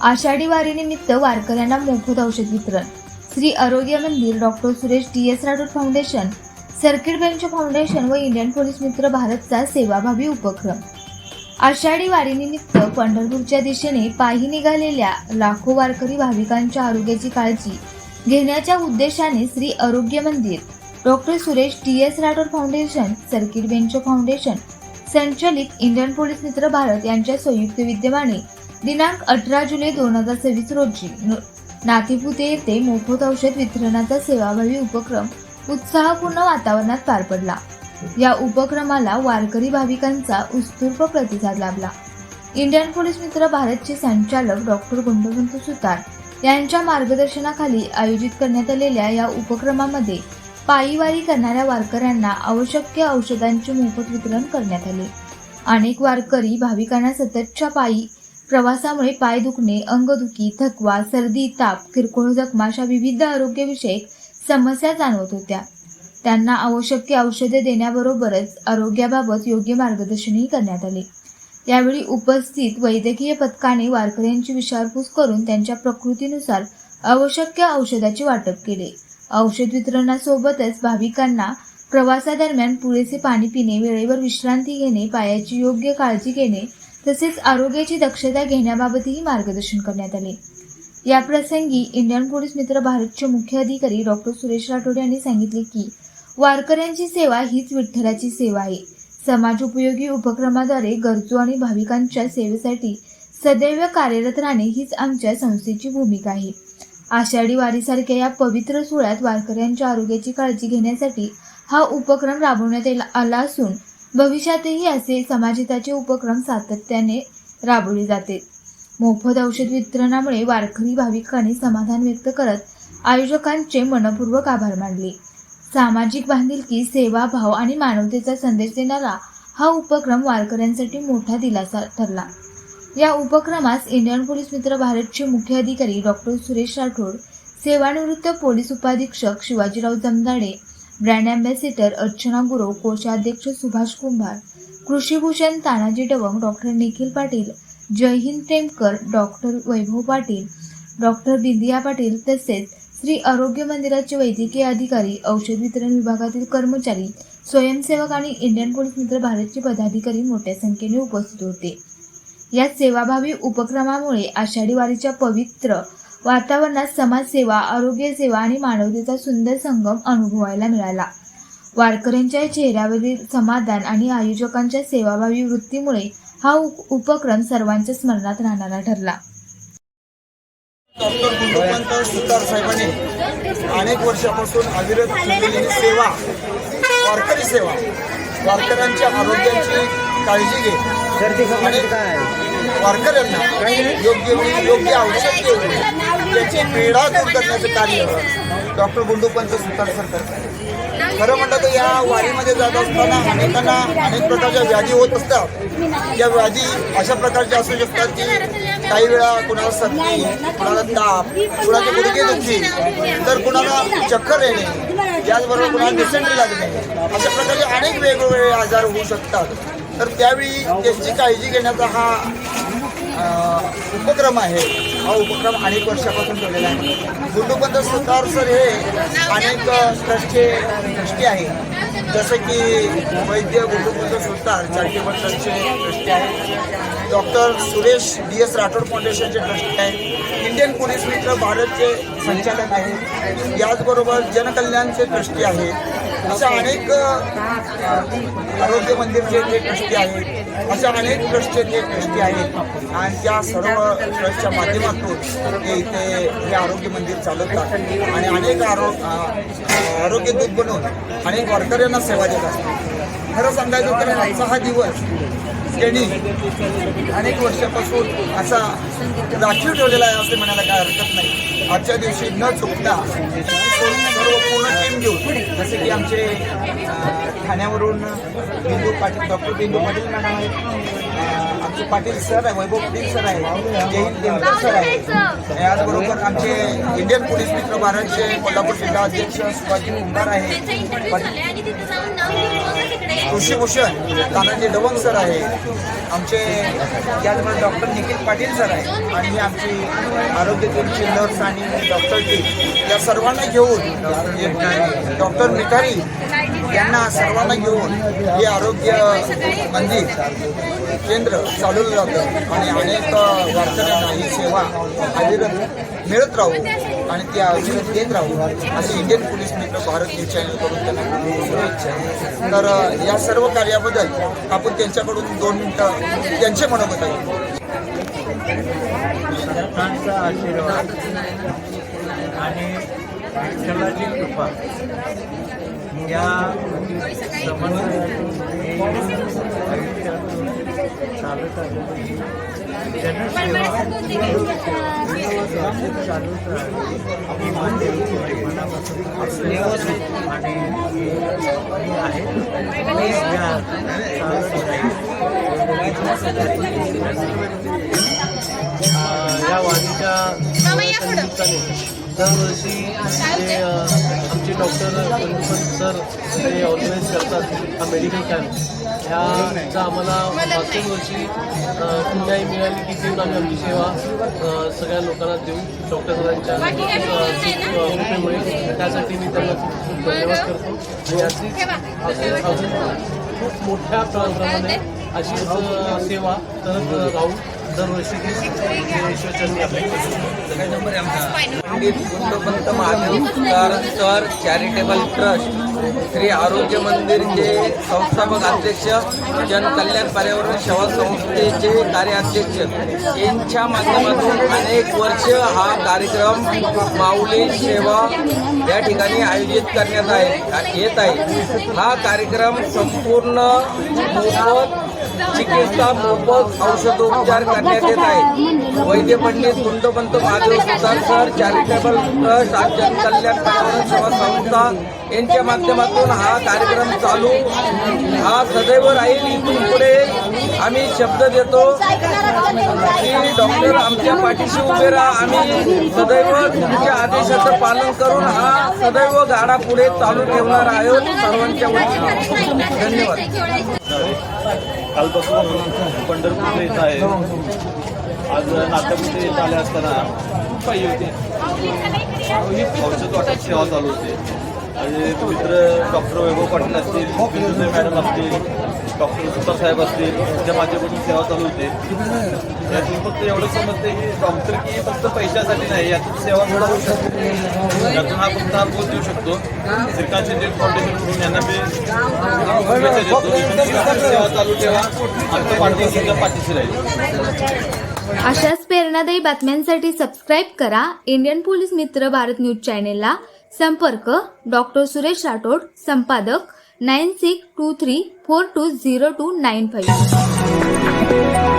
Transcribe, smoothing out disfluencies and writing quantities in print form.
आषाढी वारीनिमित्त वारकऱ्यांना मोफत औषध वितरण. Shri Arogya Mandir, doctor Suresh DS Rathod foundation, circuit bench foundation व इंडियन पोलीस मित्र भारतचा सेवाभावी उपक्रम. आषाढी वारीनिमित्त पंढरपूरच्या दिशेने पायी निघालेल्या लाखो वारकरी भाविकांच्या आरोग्याची काळजी घेण्याच्या उद्देशाने Shri Arogya Mandir, doctor Suresh DS Rathod foundation, circuit bench foundation संचालित इंडियन पोलीस मित्र भारत यांच्या संयुक्त विद्यमाने दिनांक 18 जुलै 2026 रोजी नाथीपुते येथे मोफत औषध वितरणाचा सेवाभावी उपक्रम उत्साहपूर्ण वातावरणात पार पडला. या उपक्रमाला वारकरी भाविकांचा उत्स्फूर्त प्रतिसाद लाभला. इंडियन पोलीस मित्र भारतचे संचालक डॉक्टर गुंडवंत सुतार यांच्या मार्गदर्शनाखाली आयोजित करण्यात आलेल्या या उपक्रमामध्ये पायी वारी करणाऱ्या वारकऱ्यांना आवश्यक औषधांचे मोफत वितरण करण्यात आले. अनेक वारकरी भाविकांना सततच्या पायी प्रवासामुळे पाय दुखणे, अंगदुखी, थकवा, सर्दी, ताप, किरकोळ जखमा अशा विविध आरोग्यविषयक समस्या जाणवत होत्या. त्यांना आवश्यक औषधे देण्याबरोबरच आरोग्याबाबत योग्य मार्गदर्शनही करण्यात आले. यावेळी उपस्थित वैद्यकीय पथकाने वारकऱ्यांची विचारपूस करून त्यांच्या प्रकृतीनुसार आवश्यक औषधाचे वाटप केले. औषध वितरणासोबतच भाविकांना प्रवासादरम्यान पुरेसे पाणी पिणे, वेळेवर विश्रांती घेणे, पायाची योग्य काळजी घेणे तसेच आरोग्याची दक्षता घेण्याबाबतही मार्गदर्शन करण्यात आले. या प्रसंगी इंडियन पोलीस मित्र भारतचे मुख्य अधिकारी डॉक्टर सुरेश राठोड यांनी सांगितले की वारकऱ्यांची सेवा हीच विठ्ठलाची सेवा आहे. समाजोपयोगी उपक्रमाद्वारे गरजू आणि भाविकांच्या सेवेसाठी सदैव कार्यरत राहणे हीच आमच्या संस्थेची भूमिका आहे. आषाढी वारीसारख्या या पवित्र सोहळ्यात वारकऱ्यांच्या आरोग्याची काळजी घेण्यासाठी हा उपक्रम राबवण्यात आला असून भविष्यातही असे समाजहिताचे उपक्रम सातत्याने राबवले जाते. मोफत औषध वितरणामुळे वारकरी भाविकांनी समाधान व्यक्त करत आयोजकांचे मनपूर्वक आभार मानले. सामाजिक बांधिलकी, सेवाभाव आणि मानवतेचा संदेश देणारा हा उपक्रम वारकऱ्यांसाठी मोठा दिलासा ठरला. या उपक्रमास इंडियन पोलीस मित्र भारतचे मुख्य अधिकारी डॉक्टर सुरेश राठोड, सेवानिवृत्त पोलीस उपाधीक्षक शिवाजीराव जमदाडे, ब्रँड अँबॅसेडर अर्चना गुरव, कोषाध्यक्ष सुभाष कुंभार, कृषीभूषण तानाजी डवंग, डॉक्टर निखिल पाटील, जयहिंद टेमकर, डॉक्टर वैभव पाटील, डॉक्टर बिंदिया पाटील तसेच श्री आरोग्य मंदिराचे वैद्यकीय अधिकारी, औषध वितरण विभागातील कर्मचारी, स्वयंसेवक आणि इंडियन पोलीस मित्र भारतचे पदाधिकारी मोठ्या संख्येने उपस्थित होते. या सेवाभावी उपक्रमामुळे आषाढी वारीच्या पवित्र वातावरणात समाजसेवा, आरोग्य सेवा आणि मानवतेचा सुंदर संगम अनुभवायला मिळाला. वारकऱ्यांच्या चेहऱ्यावरील समाधान आणि आयोजकांच्या सेवाभावी वृत्तीमुळे हा उपक्रम सर्वांच्या स्मरणात राहणारा ठरला. डॉक्टर गुंडवंत सुतार साहेबांनी अनेक वर्षापासून अविरत केलेली सेवा, वारकरी सेवा, वारकऱ्यांच्या आरोग्याची काळजी घे आणि वारकऱ्यांना योग्य वेळी योग्य औषध देऊन त्याची पीडा दूर करण्याचं कार्य डॉक्टर गुंडवंत सुतार सर करतात. खरं म्हणलं तर या वारीमध्ये जात असताना अनेकांना अनेक प्रकारच्या व्याधी होत असतात. या व्याधी अशा प्रकारच्या असू शकतात की काही वेळा कुणाला सर्दी, कुणाला ताप, कुणाचे गुडघे दुखी, तर कुणाला चक्कर येणे, त्याचबरोबर कुणाला डिसेंट्री लागणे, अशा प्रकारचे अनेक वेगवेगळे आजार होऊ शकतात. तर त्यावेळी त्याची काळजी घेण्याचा हा उपक्रम आहे. हा उपक्रम अनेक वर्षापासून ठेवलेला आहे. गुंडवंत सुतार सर हे अनेक ट्रस्टी आहेत. जसं की वैद्य गुंडवंत सुतार चॅरिटेबल ट्रस्टचे ट्रस्टी आहे, डॉक्टर सुरेश DS राठोड फाउंडेशनचे ट्रस्टी आहे, इंडियन पोलीस मित्र भारतचे संचालक आहेत, याचबरोबर जनकल्याणचे ट्रस्टी आहेत. अशा अनेक आरोग्य मंदिरचे जे ट्रस्टी आहेत, अशा अनेक ट्रस्टचे जे ट्रस्टी आहेत आणि त्या सर्व ट्रस्टच्या माध्यमातून ते इथे हे आरोग्य मंदिर चालवतात आणि अनेक आरोग्य दूत बनवून अनेक वारकऱ्यांना सेवा देत असतात. खरं सांगायचं तर आजचा हा दिवस त्यांनी अनेक वर्षापासून असा राखीव ठेवलेला आहे असे म्हणायला काय हरकत नाही. आजच्या दिवशी न चुकता सर्व पूर्ण टीम घेऊन, जसे की आमचे ठाण्यावरून बिंदू पाटील, डॉक्टर बिंदू पाटील मॅडम आहेत, आमचे पाटील सर आहे, वैभव पाटील सर आहे, जयहिंद टेमकर सर आहे, याचबरोबर आमचे इंडियन पोलीस मित्र भारतचे कोल्हापूर जिल्हा अध्यक्ष सुभाष कुंभार आहे, कृषीभूषण तानाजी दवंग सर आहे, आमचे त्याचबरोबर डॉक्टर निखिल पाटील सर आहे आणि आमची आरोग्य टीमची नर्स आणि डॉक्टर टीम या सर्वांना घेऊन डॉक्टर मिठारी यांना सर्वांना घेऊन हे आरोग्य मंदिर केंद्र चालवलं जातं आणि अनेक वारकऱ्यांना ही सेवा अविरत मिळत राहू आणि ती अविरत देत राहू अशी Indian police Mitra Bharat news चॅनलकडून त्यांना शुभेच्छा. तर या सर्व कार्याबद्दल आपण त्यांच्याकडून 2 मिनिटं त्यांचे मनोगत आहे. सरकारचा आशीर्वाद आणि विठ्ठलाची कृपा या समन्वयातून चालत आलेली जनसेवा चालूच राहते मनापासून आणि मी आहे या वाणीच्या निमित्ताने दरवर्षी ते आमचे डॉक्टर पंतप्रधान सर ते ऑर्गनाईज करतात हा मेडिकल कॅम्प ह्याचा आम्हाला मागच्या वर्षी पुण्याही मिळाली की देऊन आम्ही आमची सेवा सगळ्या लोकांना देऊ डॉक्टर सरांच्या कृपेमुळे. त्यासाठी मी त्यांना खूप खूप धन्यवाद करतो आणि अशीच अजून खूप मोठ्या प्रमाणे अशीच सेवा करत राहू दरवर्षी ईश्वरचंदी पंडित गुंडोपंत महादेव सर चॅरिटेबल ट्रस्ट श्री आरोग्य मंदिरचे संस्थापक अध्यक्ष जनकल्याण पर्यावरण सेवा संस्थेचे कार्याध्यक्ष यांच्या माध्यमातून अनेक वर्ष हा कार्यक्रम माऊली सेवा या ठिकाणी आयोजित करण्यात येत आहे. हा कार्यक्रम संपूर्ण मोफत चिकित्सा मोफत औषधोपचार करण्यात येत आहे. वैद्य पंडित गुंडोपंत महादेव सुतार सर चॅरिटेबल ट्रस्ट आणि जनकल्याण पर्यावरण सेवा संस्था यांच्या माध्यमातून हा कार्यक्रम चालू हा सदैव राहील. इथून पुढे आम्ही शब्द देतो की डॉक्टर आमच्या पाठीशी उभे राहा. आम्ही सदैव तुमच्या आदेशाचं पालन करून हा सदैव गाडा पुढे चालू ठेवणार आहोत सर्वांच्या वतीने. धन्यवाद. कालपासून पंढरपूरला येत आहे. आज नाट्यामध्ये येत आले असताना खूप काही होते. औषध वाटप सेवा चालू होते आणि मित्र डॉक्टर वैभव पाटील असतील, बिंदुताई मॅडम असतील, डॉक्टर सुतार साहेब असतील त्यांच्या माध्यमातून सेवा चालू होते. यातून फक्त एवढं समजते की डॉक्टर की फक्त पैशासाठी नाही, यातून सेवा सुद्धा होऊ शकते. यातून हा फक्त हा बोध देऊ शकतो. श्रीकांत शिंदे फाउंडेशनकडून यांना मी शुभेच्छा देतो. सेवा चालू ठेवा, आमच्या पाठीशी पाठीशी राहील. अशाच प्रेरणादायी बातम्यांसाठी सबस्क्राईब करा Indian police Mitra Bharat news चॅनेलला. संपर्क डॉक्टर सुरेश राठोड, संपादक 9623420295.